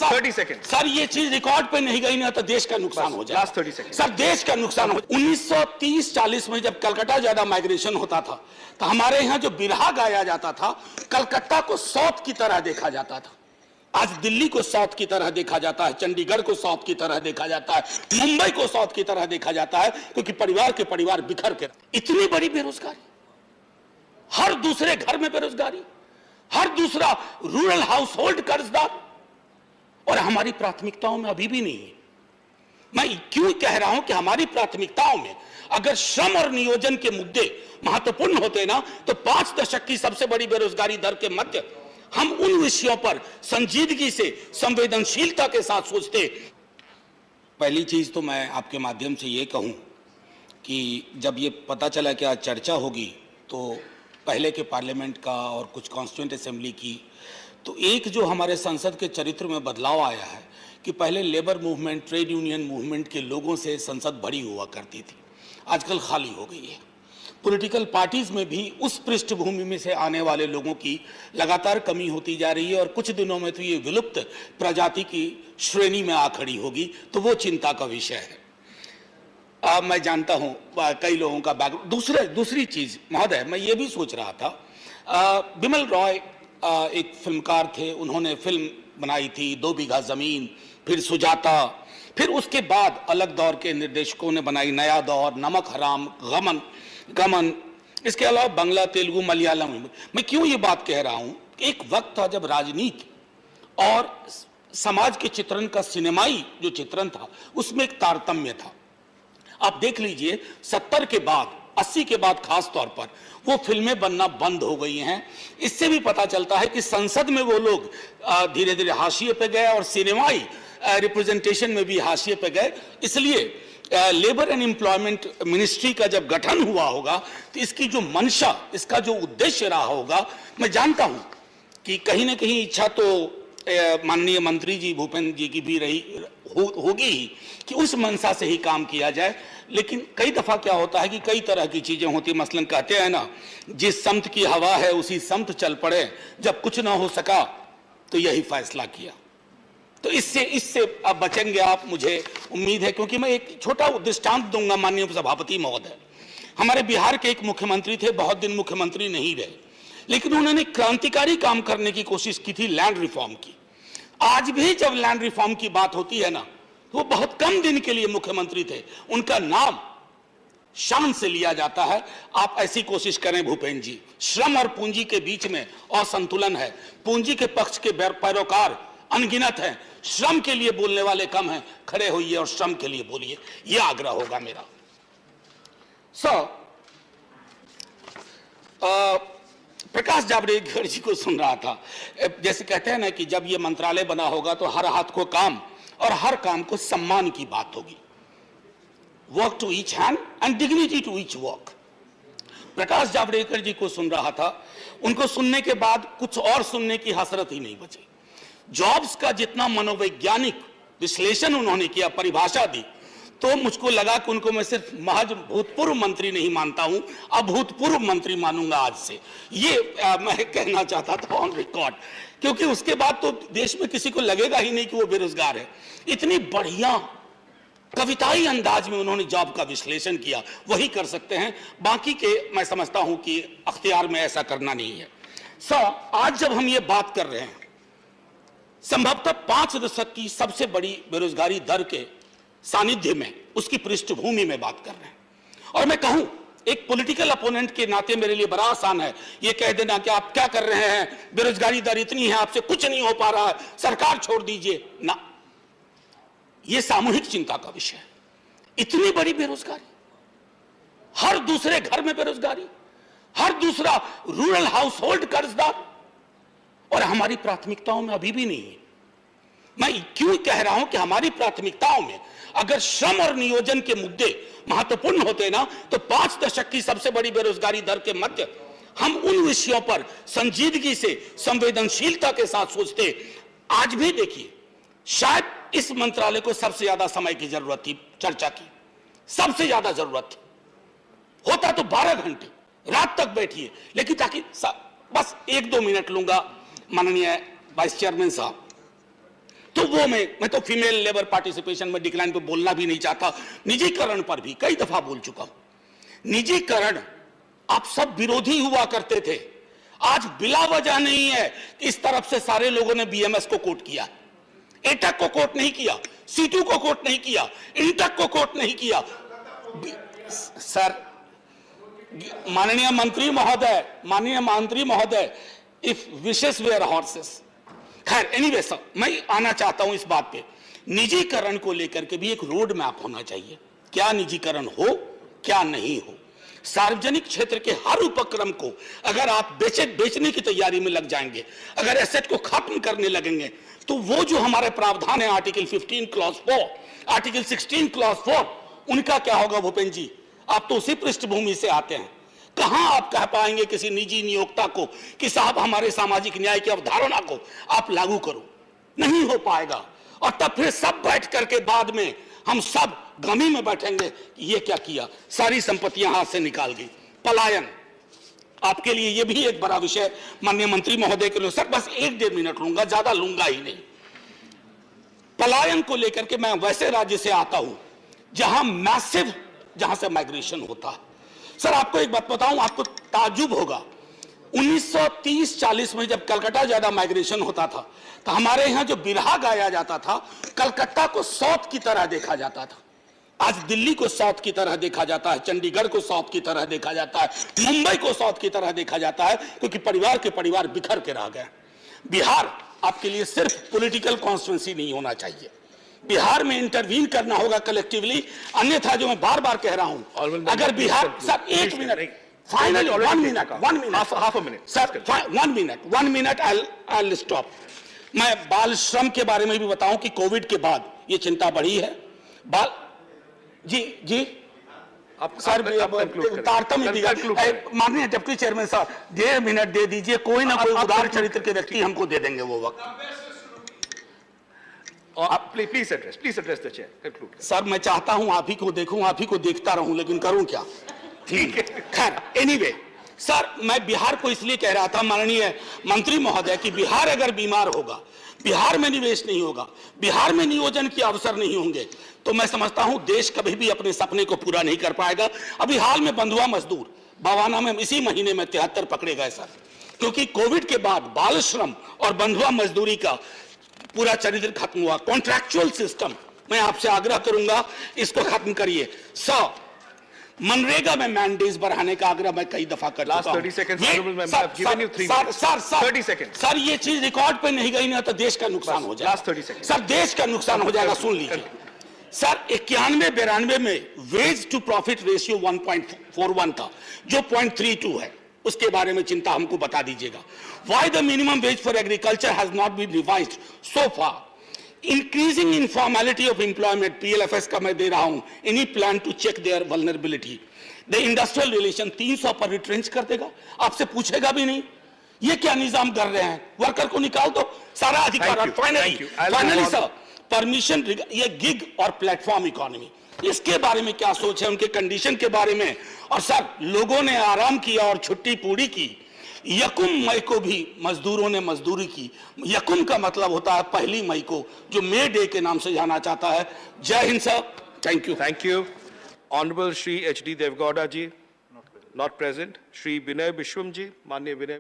Sir 30 second sir, ये चीज record पे नहीं गई ना तो देश का नुकसान हो जाए। लास्ट 30 सेकंड सर, देश का नुकसान हो। 1930-40 में जब कलकत्ता ज्यादा माइग्रेशन होता था तो हमारे यहाँ जो बिरहा गाया जाता था, कलकत्ता को साउथ की तरह देखा जाता था। आज दिल्ली को साउथ की तरह देखा जाता है, चंडीगढ़ को साउथ की तरह देखा जाता है, मुंबई को साउथ की तरह देखा जाता है, क्योंकि परिवार के परिवार बिखर के। इतनी बड़ी बेरोजगारी, हर दूसरे घर में बेरोजगारी, हर दूसरा रूरल हाउस होल्ड कर्जदार, और हमारी प्राथमिकताओं में अभी भी नहीं है। मैं क्यों कह रहा हूं कि हमारी प्राथमिकताओं में अगर श्रम और नियोजन के मुद्दे महत्वपूर्ण होते ना, तो 5 दशक की सबसे बड़ी बेरोजगारी दर के मध्य हम उन विषयों पर संजीदगी से, संवेदनशीलता के साथ सोचते। पहली चीज तो मैं आपके माध्यम से ये कहूं कि जब ये पता चला कि आज चर्चा होगी, तो पहले के पार्लियामेंट का और कुछ कॉन्स्टिट्यूएंट असेंबली की, तो एक जो हमारे संसद के चरित्र में बदलाव आया है कि पहले labour movement, trade union movement के लोगों से संसद भरी हुआ करती थी, आजकल खाली हो गई है। पॉलिटिकल पार्टीज में भी उस पृष्ठभूमि में से आने वाले लोगों की लगातार कमी होती जा रही है, और कुछ दिनों में तो ये विलुप्त प्रजाति की श्रेणी में आ खड़ी होगी, तो वो चिंता का विषय है। मैं जानता हूं कई लोगों का बैकग्राउंड। दूसरी चीज महोदय, मैं ये भी सोच रहा था, बिमल रॉय एक फिल्मकार थे, उन्होंने फिल्म बनाई थी 2 बीघा जमीन, फिर सुजाता, फिर उसके बाद अलग दौर के निर्देशकों ने बनाई नया दौर, नमक हराम, गमन, इसके अलावा बांग्ला, तेलुगु, मलयालम। मैं क्यों ये बात कह रहा हूं, एक वक्त था जब राजनीति और समाज के चित्रण का सिनेमाई जो चित्रण था, उसमें एक तारतम्य था। आप देख लीजिए 70 के बाद, 80 के बाद खास तौर पर वो फिल्में बनना बंद हो गई हैं। इससे भी पता चलता है कि संसद में वो लोग धीरे धीरे हाशिए पे गए, और सिनेमाई रिप्रेजेंटेशन में भी हाशिए पे गए। इसलिए लेबर एंड एम्प्लॉयमेंट मिनिस्ट्री का जब गठन हुआ होगा, तो इसकी जो मंशा, इसका जो उद्देश्य रहा होगा, मैं जानता हूं कि कहीं ना कहीं इच्छा तो माननीय मंत्री जी भूपेंद्र जी की भी रही होगी ही कि उस मंशा से ही काम किया जाए। लेकिन कई दफा क्या होता है कि कई तरह की चीजें होती, मसलन कहते हैं ना, जिस समत की हवा है उसी समत चल पड़े, जब कुछ ना हो सका तो यही फैसला किया। तो इससे अब बचेंगे आप, मुझे उम्मीद है, क्योंकि मैं एक छोटा दृष्टांत दूंगा। माननीय सभापति महोदय, हमारे बिहार के एक मुख्यमंत्री थे, बहुत दिन मुख्यमंत्री नहीं रहे, लेकिन उन्होंने क्रांतिकारी काम करने की कोशिश की थी, लैंड रिफॉर्म की। आज भी जब लैंड रिफॉर्म की बात होती है ना, तो वो बहुत कम दिन के लिए मुख्यमंत्री थे, उनका नाम शान से लिया जाता है। आप ऐसी कोशिश करें भूपेंद्र जी। श्रम और पूंजी के बीच में असंतुलन है, पूंजी के पक्ष के पैरोकार अनगिनत हैं, श्रम के लिए बोलने वाले कम हैं। खड़े होइए और श्रम के लिए बोलिए, यह आग्रह होगा मेरा। प्रकाश जावड़ेकर जी को सुन रहा था, जैसे कहते हैं ना कि जब ये मंत्रालय बना होगा तो हर हाथ को काम और हर काम को सम्मान की बात होगी। Work to each hand and dignity to each work. Prakash Javadekar ji को सुन रहा था, उनको सुनने के बाद कुछ और सुनने की हसरत ही नहीं बची। जॉब्स का जितना मनोवैज्ञानिक विश्लेषण उन्होंने किया, परिभाषा दी, तो मुझको लगा कि उनको मैं सिर्फ महज भूतपूर्व मंत्री नहीं मानता हूं, अभूतपूर्व मंत्री मानूंगा आज से। ये मैं कहना चाहता था ऑन रिकॉर्ड, क्योंकि उसके बाद तो देश में किसी को लगेगा ही नहीं कि वो बेरोजगार है। इतनी बढ़िया कविताई अंदाज में उन्होंने जॉब का विश्लेषण किया, वही कर सकते हैं, बाकी के मैं समझता हूं कि अख्तियार में ऐसा करना नहीं है। आज जब हम ये बात कर रहे हैं, संभवतः 5 दशक की सबसे बड़ी बेरोजगारी दर के सानिध्य में, उसकी पृष्ठभूमि में बात कर रहे हैं, और मैं कहूं एक पॉलिटिकल अपोनेंट के नाते मेरे लिए बड़ा आसान है ये कह देना कि आप क्या कर रहे हैं, बेरोजगारी दर इतनी है, आपसे कुछ नहीं हो पा रहा है, सरकार छोड़ दीजिए ना। यह सामूहिक चिंता का विषय है। इतनी बड़ी बेरोजगारी, हर दूसरे घर में बेरोजगारी, हर दूसरा रूरल हाउस होल्ड कर्जदार, और हमारी प्राथमिकताओं में अभी भी नहीं है। मैं क्यों कह रहा हूं कि हमारी प्राथमिकताओं में अगर श्रम और नियोजन के मुद्दे महत्वपूर्ण होते ना, तो 5 दशक की सबसे बड़ी बेरोजगारी दर के मध्य हम उन विषयों पर संजीदगी से, संवेदनशीलता के साथ सोचते। आज भी देखिए, शायद इस मंत्रालय को सबसे ज्यादा समय की जरूरत थी, चर्चा की सबसे ज्यादा जरूरत थी। होता तो 12 घंटे रात तक बैठिए, लेकिन ताकि बस 1-2 मिनट लूंगा माननीय वाइस चेयरमैन साहब। तो सूबों में, मैं तो फीमेल लेबर पार्टिसिपेशन में डिक्लाइन पे बोलना भी नहीं चाहता, निजीकरण पर भी कई दफा बोल चुका हूं। निजीकरण आप सब विरोधी हुआ करते थे, आज बिला वजह नहीं है। इस तरफ से सारे लोगों ने बीएमएस को कोट किया, एटक को कोट नहीं किया, सीटू को कोट नहीं किया, इंटक को कोट नहीं किया। सर, माननीय मंत्री महोदय, इफ विशेष वेयर हॉर्सेस, खैर एनीवे सर, मैं आना चाहता हूं इस बात पे। निजीकरण को लेकर के भी एक रोड मैप होना चाहिए, क्या निजीकरण हो क्या नहीं हो। सार्वजनिक क्षेत्र के हर उपक्रम को अगर आप बेचने की तैयारी में लग जाएंगे, अगर एसेट को खत्म करने लगेंगे, तो वो जो हमारे प्रावधान है आर्टिकल 15 क्लॉज 4, आर्टिकल 16 क्लॉज 4, उनका क्या होगा भूपेंद्र जी? आप तो उसी पृष्ठभूमि से आते हैं। कहां आप कह पाएंगे किसी निजी नियोक्ता को कि साहब हमारे सामाजिक न्याय की अवधारणा को आप लागू करो? नहीं हो पाएगा। और तब फिर सब बैठ करके बाद में हम सब गमी में बैठेंगे कि ये क्या किया, सारी संपत्तियां हाथ से निकाल गई। पलायन आपके लिए ये भी एक बड़ा विषय माननीय मंत्री महोदय के लिए। सर बस 1-1.5 मिनट लूंगा, ज्यादा लूंगा ही नहीं। पलायन को लेकर के मैं वैसे राज्य से आता हूं जहां से माइग्रेशन होता है। सर आपको एक बात बताऊं, आपको ताज्जुब होगा, 1930-40 में जब कलकत्ता ज्यादा माइग्रेशन होता था तो हमारे यहां जो बिरहा गाया जाता था, कलकत्ता को साउथ की तरह देखा जाता था। आज दिल्ली को साउथ की तरह देखा जाता है, चंडीगढ़ को साउथ की तरह देखा जाता है, मुंबई को साउथ की तरह देखा जाता है, क्योंकि परिवार के परिवार बिखर के रह गए। बिहार आपके लिए सिर्फ पॉलिटिकल कॉन्स्टिट्यूंसी नहीं होना चाहिए, बिहार में इंटरवीन करना होगा कलेक्टिवली। अन्यथा जो मैं बार बार कह रहा हूं, अगर Bihar, sir 1 minute, final 1 minute, half a minute sir, 1 minute, I will stop. मैं बाल श्रम के बारे में भी बताऊं कि कोविड के बाद ये चिंता बढ़ी है। बाल जी आप सर तारतम्य माननीय डिप्टी चेयरमैन साहब 1.5 मिनट दे दीजिए, कोई ना कोई उदार चरित्र के व्यक्ति हमको दे देंगे वो वक्त। Please address the chair, conclude. Sir मैं चाहता हूं आप ही को देखूं, आप ही को देखता रहूं, लेकिन करूं क्या? ठीक है, खैर एनीवे सर, मैं बिहार को इसलिए कह रहा था माननीय मंत्री महोदय कि बिहार अगर बीमार होगा, बिहार में निवेश नहीं होगा, बिहार में नियोजन के अवसर नहीं होंगे, तो मैं समझता हूं देश कभी भी अपने सपने को पूरा नहीं कर पाएगा। अभी हाल में बंधुआ मजदूर बवाना में इसी महीने में 73 पकड़े गए सर, क्योंकि कोविड के बाद बाल श्रम और बंधुआ मजदूरी का पूरा चरित्र खत्म हुआ। कॉन्ट्रैक्चुअल सिस्टम, मैं आपसे आग्रह करूंगा इसको खत्म करिए। मनरेगा में मैंडेज बढ़ाने का आग्रह मैं कई दफा कर चुका हूं। सर ये चीज रिकॉर्ड पे नहीं गई ना तो देश का नुकसान हो जाएगा। सर देश का नुकसान हो जाएगा, सुन लीजिए सर। 91-92 में वेज टू प्रॉफिट रेशियो 1.41 था, जो 0.32 है, उसके बारे में चिंता हमको बता दीजिएगा। Why the minimum wage for agriculture has not been revised so far? Increasing informality of employment, PLFS का मैं दे रहा हूं, any plan to check their vulnerability? The industrial relation 300 पर रिट्रेंच कर देगा, आपसे पूछेगा भी नहीं। ये क्या निजाम कर रहे हैं? वर्कर को निकाल दो, सारा अधिकार। फाइनली सर, परमिशन, ये गिग और प्लेटफॉर्म इकोनॉमी, इसके बारे में क्या सोच है, उनके कंडीशन के बारे में। और सर लोगों ने आराम किया और छुट्टी पूरी की। यकुम मई को भी मजदूरों ने मजदूरी की। यकुम का मतलब होता है 1 मई को, जो मे डे के नाम से जाना जाता है। जय Hind sir, thank you. Thank you. Honourable Shri HD Deve Gowda ji, not present. Shri Vinay Viswam ji, माननीय विनय